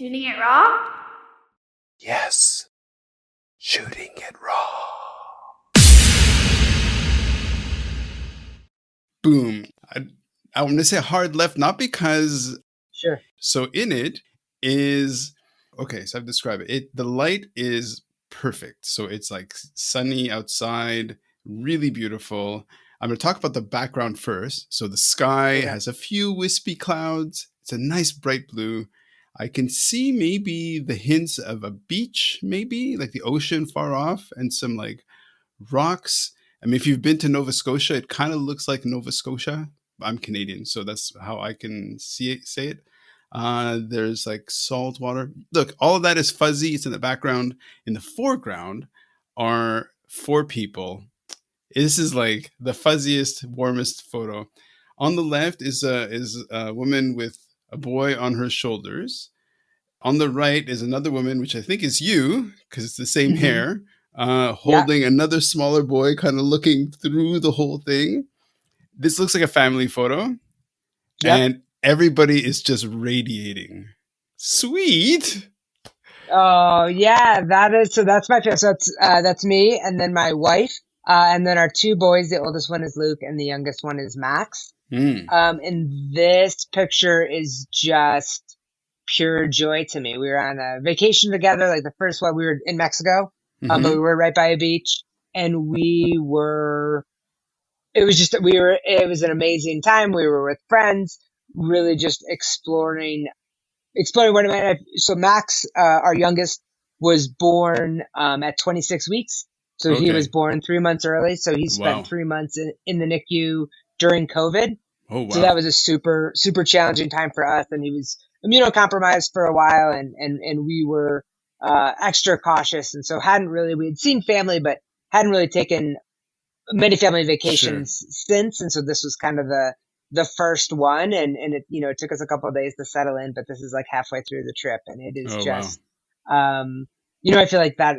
Shooting it raw? Yes. Shooting it raw. Boom. I want to say hard left, not because... Sure. So in it is... Okay, so I've described it. The light is perfect. So it's like sunny outside, really beautiful. I'm going to talk about the background first. So the sky has a few wispy clouds. It's a nice bright blue. I can see maybe the hints of a beach, maybe like the ocean far off, and some like rocks. I mean, if you've been to Nova Scotia, it kind of looks like Nova Scotia. I'm Canadian, so that's how I can say it. There's like salt water. Look, all of that is fuzzy. It's in the background. In the foreground are 4 people. This is like the fuzziest, warmest photo. On the left is a woman with a boy on her shoulders. On the right is another woman, which I think is you, because it's the same hair, holding another smaller boy, kind of looking through the whole thing. This looks like a family photo. And everybody is just radiating. Sweet. Oh, yeah, so that's my family. So that's me, and then my wife, and then our 2 boys. The oldest one is Luke, and the youngest one is Max. And this picture is just pure joy to me. We were on a vacation together. Like the first one, we were in Mexico, but we were right by a beach, and it was an amazing time. We were with friends, really just exploring what it meant. So Max, our youngest, was born at 26 weeks. So he was born 3 months early. So he spent 3 months in the NICU during COVID. Oh, wow. So that was a super, super challenging time for us. And he was immunocompromised for a while, and we were extra cautious. And so we had seen family, but hadn't really taken many family vacations since. And so this was kind of the first one, and it, it took us a couple of days to settle in, but this is like halfway through the trip, and it is I feel like that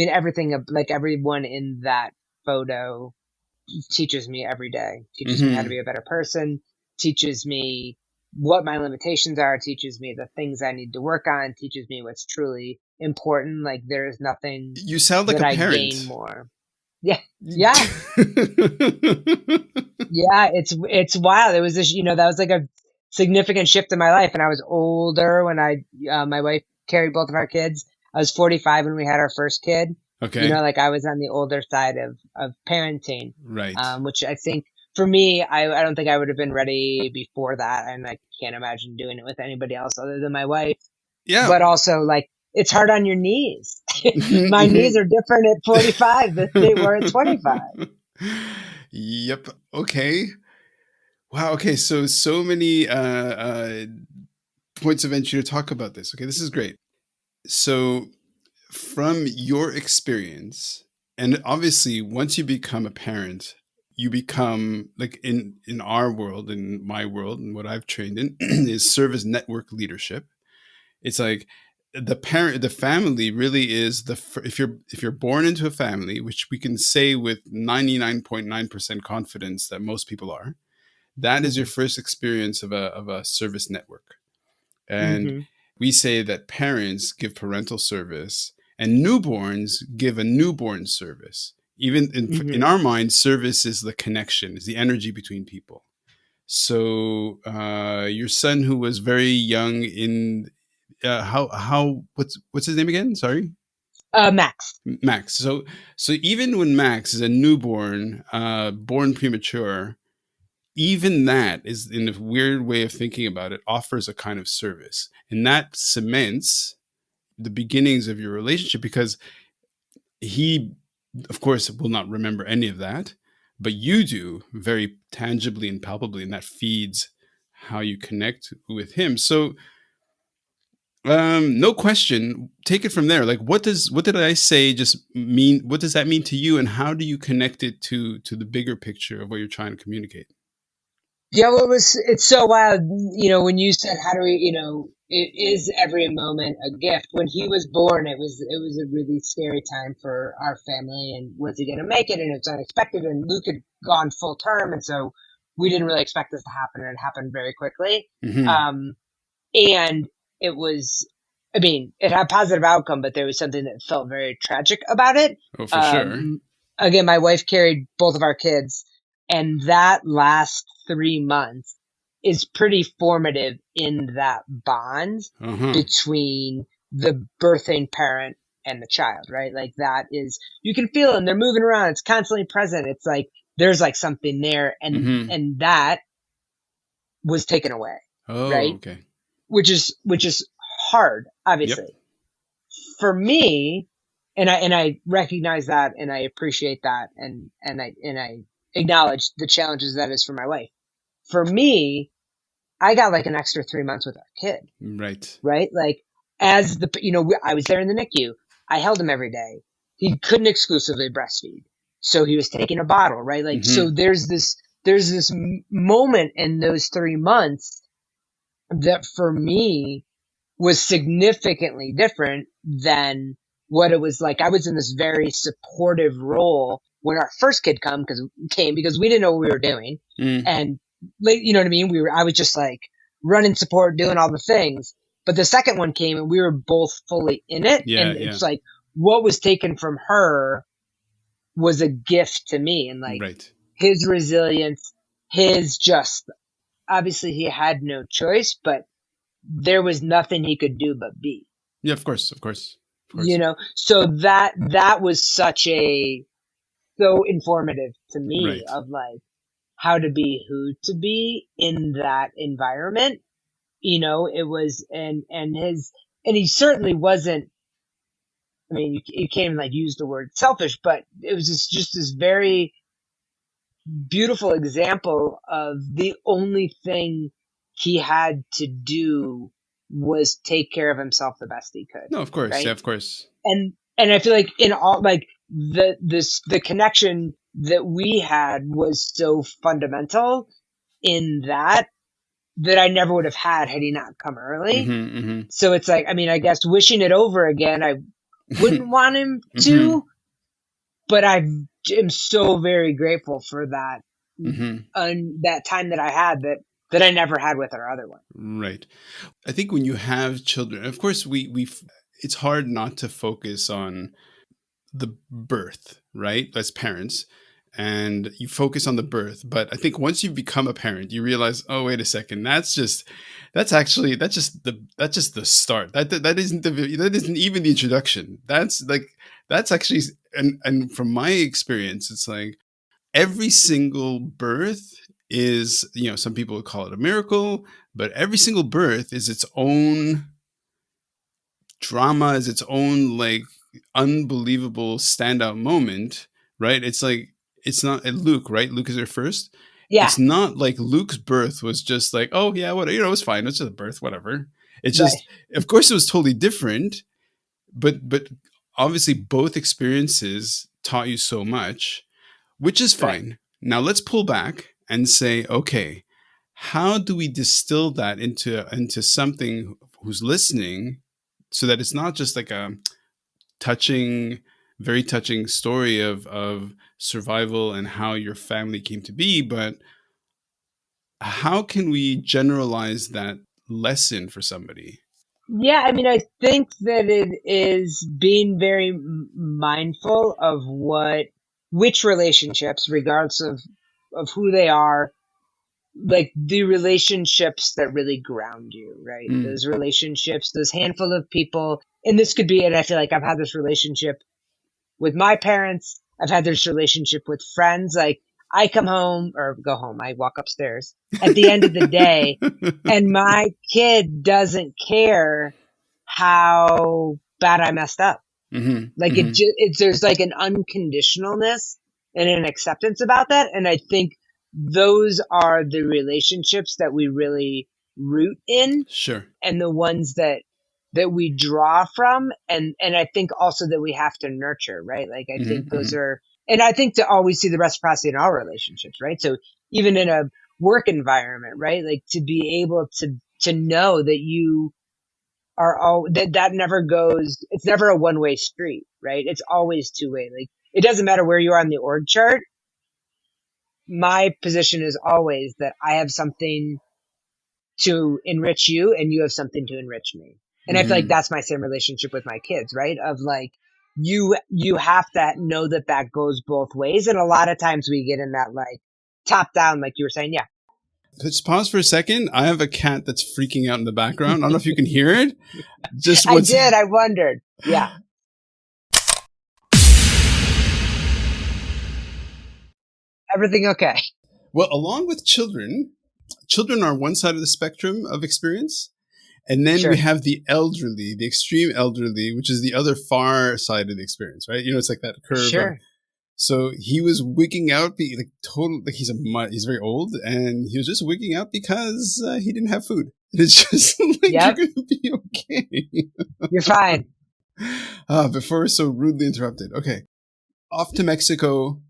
everything, like everyone in that photo teaches me every day, teaches me how to be a better person, teaches me what my limitations are, teaches me the things I need to work on, teaches me what's truly important. Like there is nothing you sound like that a parent. I gain more. Yeah. Yeah, it's wild. It was this, that was like a significant shift in my life. And I was older when my wife carried both of our kids. I was 45 when we had our first kid. Okay. Like I was on the older side of parenting. Right. Which I think for me, I don't think I would have been ready before that. And I can't imagine doing it with anybody else other than my wife. Yeah. But also like, it's hard on your knees. My knees are different at 45 than they were at 25. Yep. Okay. Wow. Okay. So many points of entry to talk about this. Okay. This is great. So from your experience, and obviously once you become a parent, you become like in our world, in my world, and what I've trained in is service network leadership. It's like, the family really is if you're born into a family, which we can say with 99.9% confidence that most people are, that is your first experience of a service network. And we say that parents give parental service and newborns give a newborn service. Even in our mind, service is the connection, is the energy between people. So your son, who was very young what's his name again? Sorry. Max. So even when Max is a newborn, born premature, even that is, in a weird way of thinking about it, offers a kind of service, and that cements the beginnings of your relationship, because he, of course, will not remember any of that, but you do very tangibly and palpably, and that feeds how you connect with him. So no question. Take it from there. Like, what did I say just mean? What does that mean to you? And how do you connect it to the bigger picture of what you're trying to communicate? Yeah, well, it's so wild. When you said, how do we, it is every moment a gift. When he was born, it was a really scary time for our family. And was he going to make it? And it's unexpected. And Luke had gone full term. And so we didn't really expect this to happen. And it happened very quickly. And it was, I mean, it had a positive outcome, but there was something that felt very tragic about it. Oh, for sure. Um, Again, my wife carried both of our kids, and that last 3 months is pretty formative in that bond Uh-huh. between the birthing parent and the child, right? Like that is, you can feel them, they're moving around, it's constantly present. It's like there's like something there, Mm-hmm. and that was taken away, Oh, right? okay. Which is hard, Yep. obviously. For me, and I recognize that and I appreciate that and I acknowledge the challenges that is for my wife. For me, I got like an extra 3 months with our kid, Right. right? Like as the I was there in the NICU. I held him every day. He couldn't exclusively breastfeed, so he was taking a bottle, right? Like so, Mm-hmm. there's this moment in those 3 months that for me was significantly different than what it was like. I was in this very supportive role when our first kid came because we didn't know what we were doing. Mm. And like, you know what I mean? I was just like running support, doing all the things. But the second one came and we were both fully in it. Yeah, And yeah. it's like what was taken from her was a gift to me. And like Right. his resilience, his just, obviously he had no choice, but there was nothing he could do but be, Yeah, of course, of course. Of you course. know. So that was so informative to me Right. of like how to be, who to be in that environment. It was, and he certainly wasn't, I mean, you can't even like use the word selfish, but it was just this very beautiful example of the only thing he had to do was take care of himself the best he could, No, of course. Yeah, right? of course. And I feel like in all, like the connection that we had was so fundamental in that I never would have had he not come early. Mm-hmm. So it's like, I mean, I guess wishing it over again, I Mm-hmm. wouldn't want him Mm-hmm. to, but I am so very grateful for Mm-hmm. that time that I had that I never had with our other one. Right. I think when you have children, of course, it's hard not to focus on the birth, right? As parents, and you focus on the birth. But I think once you become a parent, you realize, oh, wait a second, that's just the start. That isn't even the introduction. That's actually, and from my experience, it's like every single birth is, some people would call it a miracle, but every single birth is its own drama, is its own like unbelievable standout moment, right? It's like, it's not Luke, right? Luke is her first. Yeah, It's not like Luke's birth was just like, oh yeah, what, it was fine. It's just a birth, whatever. It's right, just, of course, it was totally different, but obviously both experiences taught you so much, which is right. fine. Now let's pull back and say, okay, how do we distill that into something who's listening, so that it's not just like a touching, very touching story of survival and how your family came to be, but how can we generalize that lesson for somebody? Yeah, I mean, I think that it is being very mindful of which relationships, regardless of who they are, like the relationships that really ground you, right? Mm. Those relationships, those handful of people, and this could be, and I feel like I've had this relationship with my parents. I've had this relationship with friends. Like I come home or go home, I walk upstairs at the end of the day, and my kid doesn't care how bad I messed up. Hmm. Like Hmm. there's like an unconditionalness and an acceptance about that. And I think those are the relationships that we really root in Sure. and the ones that we draw from. And I think also that we have to nurture, right? Like I Hmm. think those Hmm. are, and I think to always see the reciprocity in our relationships, right? So even in a work environment, right? Like to be able to know that you are all that never goes, it's never a one-way street, right? It's always two-way. Like it doesn't matter where you are on the org chart. My position is always that I have something to enrich you and you have something to enrich me. And I feel like Hmm. that's my same relationship with my kids, right? Of like, you have to know that that goes both ways. And a lot of times we get in that like top down, like you were saying. Yeah. Let's pause for a second. I have a cat that's freaking out in the background. I don't know if you can hear it. Just I what's did. I wondered. Yeah. Everything okay? well, along with children, children are one side of the spectrum of experience. And then we Sure. have the elderly, the extreme elderly, which is the other far side of the experience, right? You know, it's like that curve of. Sure. So he was wigging out, like total. Like he's very old, and he was just wigging out because he didn't have food. It's just like you're Yep. gonna be okay. You're fine. Before we're so rudely interrupted. Okay, off to Mexico,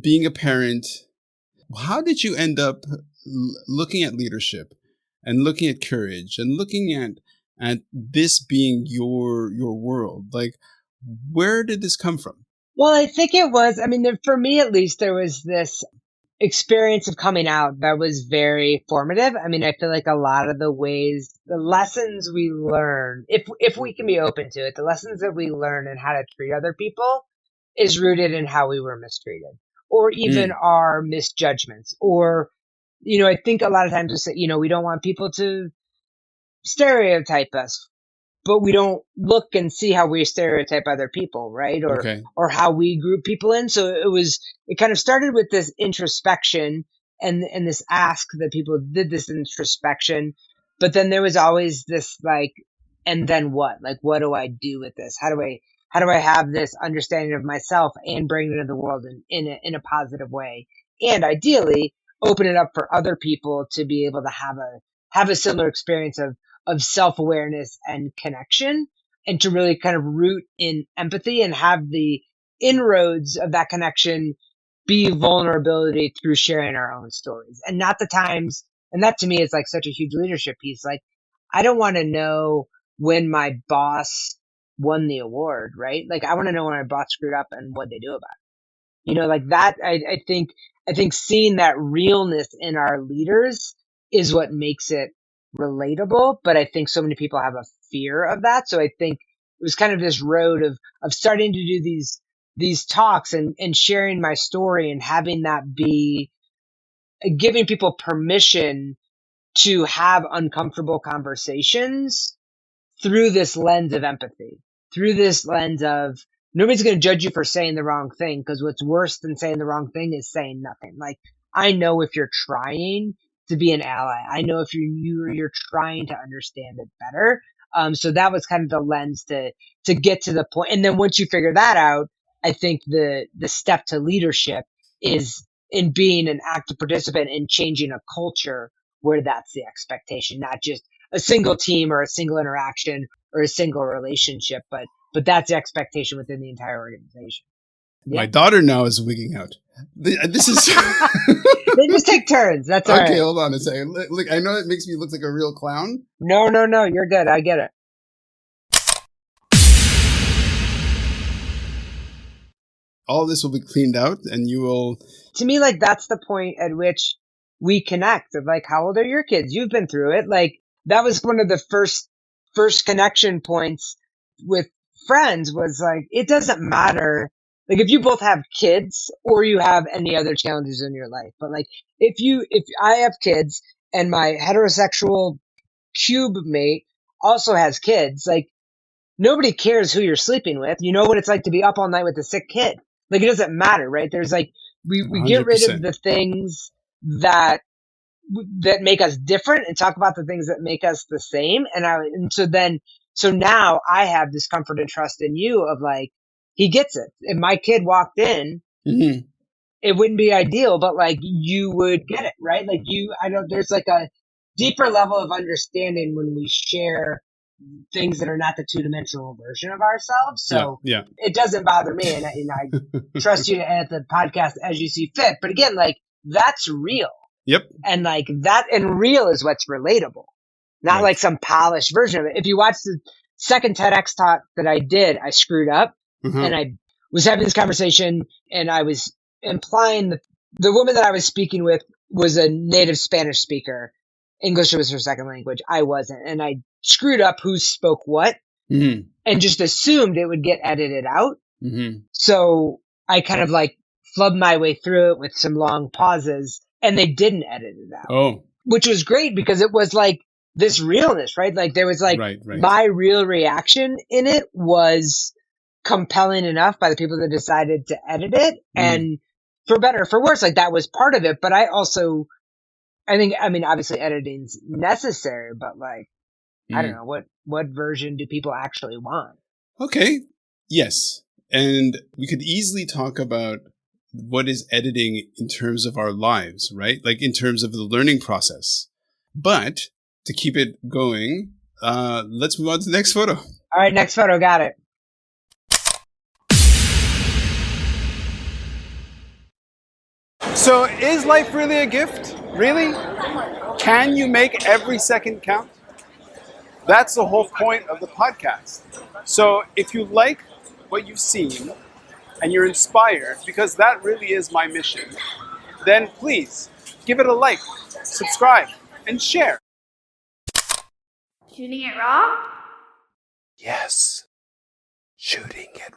being a parent. How did you end up looking at leadership and looking at courage and looking at this being your world? Like, where did this come from? Well, I think it was, I mean, for me at least, there was this experience of coming out that was very formative. I mean, I feel like a lot of the ways, the lessons we learn, if we can be open to it, the lessons that we learn and how to treat other people is rooted in how we were mistreated or even Mm, our misjudgments. Or, I think a lot of times we say, we don't want people to stereotype us, but we don't look and see how we stereotype other people, right? okay. Or how we group people in. So it kind of started with this introspection and this ask that people did this introspection, but then there was always this like, and then what? Like, what do I do with this? How do I have this understanding of myself and bring it into the world in a positive way? And ideally open it up for other people to be able to have a similar experience of self-awareness and connection, and to really kind of root in empathy and have the inroads of that connection be vulnerability through sharing our own stories and not the times. And that to me is like such a huge leadership piece. Like, I don't want to know when my boss won the award, right? Like, I want to know when my boss screwed up and what they do about it. Like that. I think seeing that realness in our leaders is what makes it relatable. But I think so many people have a fear of that. So I think it was kind of this road of starting to do these talks and sharing my story and having that be giving people permission to have uncomfortable conversations through this lens of empathy, through this lens of nobody's going to judge you for saying the wrong thing, because what's worse than saying the wrong thing is saying nothing. Like, I know if you're trying to be an ally, I know if you're trying to understand it better. So that was kind of the lens to get to the point. And then once you figure that out, I think the step to leadership is in being an active participant in changing a culture where that's the expectation, not just a single team or a single interaction or a single relationship, but that's the expectation within the entire organization. My Yeah. daughter now is wigging out. This is They just take turns. That's all okay. right. Hold on a second. Look, I know it makes me look like a real clown. No, no, no. You're good. I get it. All this will be cleaned out, and you will. To me, like, that's the point at which we connect of like, how old are your kids? You've been through it. Like, that was one of the first connection points with friends was like, it doesn't matter. Like, if you both have kids or you have any other challenges in your life, but like, if I have kids and my heterosexual cube mate also has kids, like, nobody cares who you're sleeping with. You know what it's like to be up all night with a sick kid. Like, it doesn't matter, right? There's like, we get rid of 100%. the things that make us different and talk about the things that make us the same. So now I have this comfort and trust in you of like, he gets it. If my kid walked in, Hmm. it wouldn't be ideal, but like, you would get it, right? Like, I don't, there's like a deeper level of understanding when we share things that are not the two-dimensional version of ourselves. Yeah, So yeah. it doesn't bother me. And I trust you to edit the podcast as you see fit. But again, like, that's real. Yep. And like that, and real is what's relatable, not Right. like some polished version of it. If you watch the second TEDx talk that I did, I screwed up Uh-huh. and I was having this conversation and I was implying that the woman that I was speaking with was a native Spanish speaker. English was her second language. I wasn't. And I screwed up who spoke what Mm-hmm. and just assumed it would get edited out. Mm-hmm. So I kind of like flubbed my way through it with some long pauses, and they didn't edit it out, Oh, which was great because it was like this realness, right? Like there was like right, right. my real reaction in it was compelling enough by the people that decided to edit it. Mm. And for better or for worse, like that was part of it. But I think, I mean, obviously editing's necessary, but like, I don't Mm. know, what version do people actually want? Okay. Yes. And we could easily talk about what is editing in terms of our lives, right? Like in terms of the learning process. But to keep it going, let's move on to the next photo. All right, next photo. Got it. So is life really a gift? Really? Can you make every second count? That's the whole point of the podcast. So if you like what you've seen and you're inspired, because that really is my mission, then please give it a like, subscribe, and share. Shooting it raw? Yes, shooting it